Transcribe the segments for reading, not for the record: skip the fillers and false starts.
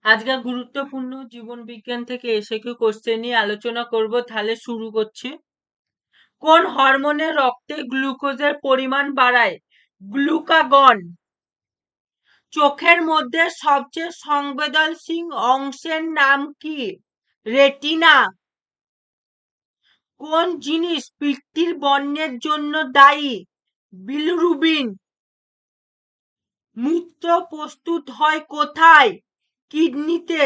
আজকে গুরুত্বপূর্ণ জীবন বিজ্ঞান থেকে এসএকিউ কোশ্চেন নিয়ে আলোচনা করব। তাহলে শুরু করছি। কোন হরমোনে রক্তে গ্লুকোজের পরিমাণ বাড়ায়? গ্লুকাগন। চোখের মধ্যে সবচেয়ে সংবেদনশীল অংশের নাম কি? রেটিনা। কোন জিনিস পিত্তির বর্ণের জন্য দায়ী? বিলিরুবিন। মূত্র প্রস্তুত হয় কোথায়? কিডনিতে।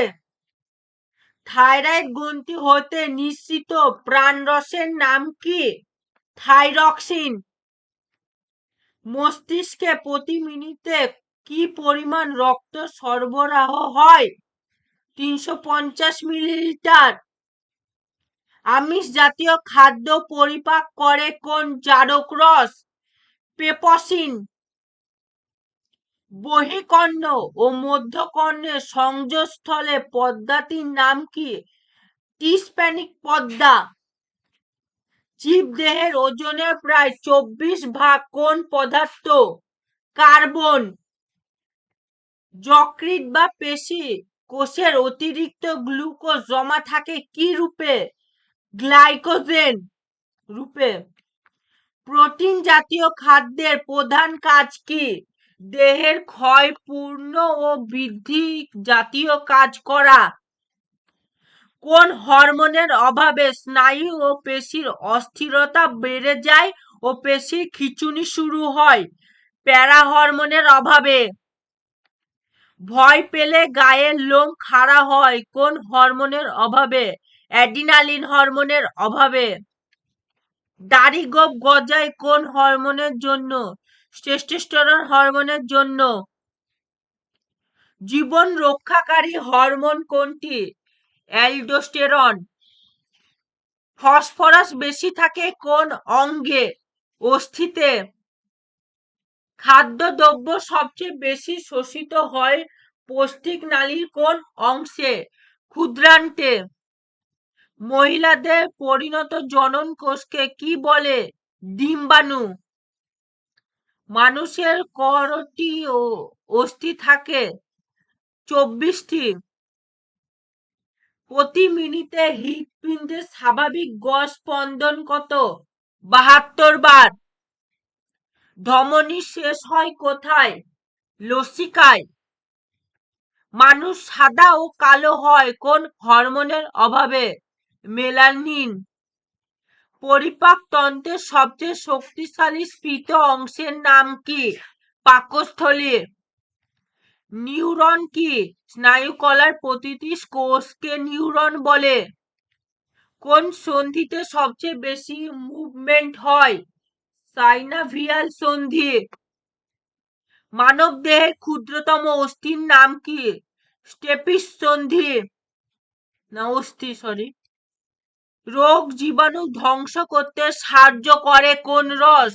থাইরয়েড গ্রন্থি হতে নিঃসৃত প্রাণরসের নাম কি? থাইরক্সিন। মস্তিষ্কে প্রতি মিনিটে কি পরিমাণ রক্ত সরবরাহ হয়? 350 মিলিলিটার। আমিষ জাতীয় খাদ্য পরিপাক করে কোন জারক রস? পেপসিন। বহিকর্ণ ও মধ্যকর্ণের সংযোগস্থলে পদ্মাটির নাম কি? টিস্প্যানিক পদ্মা। জীবদেহের ওজনের প্রায় 24 ভাগ কোন পদার্থ? কার্বন। যকৃৎ বা পেশি কোষের অতিরিক্ত গ্লুকোজ জমা থাকে কি রূপে? গ্লাইকোজেন রূপে। প্রোটিন জাতীয় খাদ্যের প্রধান কাজ কি? দেহের ক্ষয় পূর্ণ ও বৃদ্ধি জাতীয় কাজ করা। কোন হরমোনের অভাবে স্নায়ু ও পেশির অস্থিরতা বেড়ে যায় ও পেশির খিঁচুনি শুরু হয়? প্যারা হরমোনের অভাবে। ভয় পেলে গায়ের লোম খাড়া হয় কোন হরমোনের অভাবে? অ্যাড্রিনালিন হরমোনের অভাবে। দাড়ি গোঁফ গজায় কোন হরমোনের জন্য? টেস্টোস্টেরন হরমোনের জন্য। জীবন রক্ষাকারী হরমোন কোনটি? অ্যালডোস্টেরন। ফসফরাস বেশি থাকে কোন অঙ্গে? অস্থিতে। খাদ্যদ্রব্য সবচেয়ে বেশি শোষিত হয় পৌষ্টিক নালীর কোন অংশে? ক্ষুদ্রান্তে। মহিলাদের পরিণত জনন কোষকে কি বলে? ডিম্বাণু। মানুষের কয়টি অস্থি থাকে? 24টি। প্রতি মিনিটে হৃৎপিণ্ডের স্বাভাবিক গড় স্পন্দন কত? 72 বার। ধমনী শেষ হয় কোথায়? লসিকায়। মানুষ সাদা ও কালো হয় কোন হরমোনের অভাবে? মেলানিন। পরিপাক তন্ত্রের সবচেয়ে শক্তিশালী স্ফীত অংশের নাম কি? পাকস্থলী। নিউরন কি? স্নায়ুকলার প্রতিটি কোষকে নিউরন বলে। কোন সন্ধিতে সবচেয়ে বেশি মুভমেন্ট হয়? সাইনাভিয়াল সন্ধি। মানব দেহের ক্ষুদ্রতম অস্থির নাম কি? স্টেপিস সন্ধি না অস্থি সরি। রোগ জীবাণু ধ্বংস করতে সাহায্য করে কোন রস?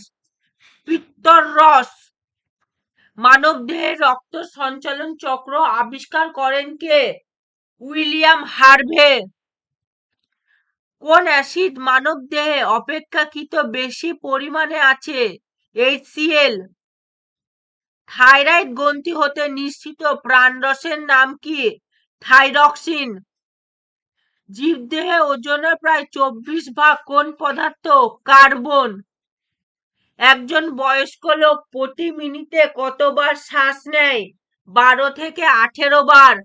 পিত্তর রস। মানব দেহের রক্ত সঞ্চালন চক্র আবিষ্কার করেন কে? William Harvey. কোন অ্যাসিড মানব দেহে অপেক্ষাকৃত বেশি পরিমাণে আছে? HCl। থাইরয়েড গ্রন্থি হতে নিঃসৃত প্রাণরসের নাম কি? থাইরক্সিন। জীবদেহে ওজনের প্রায় 24 ভাগ কোন পদার্থ? কার্বন। একজন বয়স্ক লোক প্রতি মিনিটে কতবার শ্বাস নেয়? 12 থেকে 18 বার।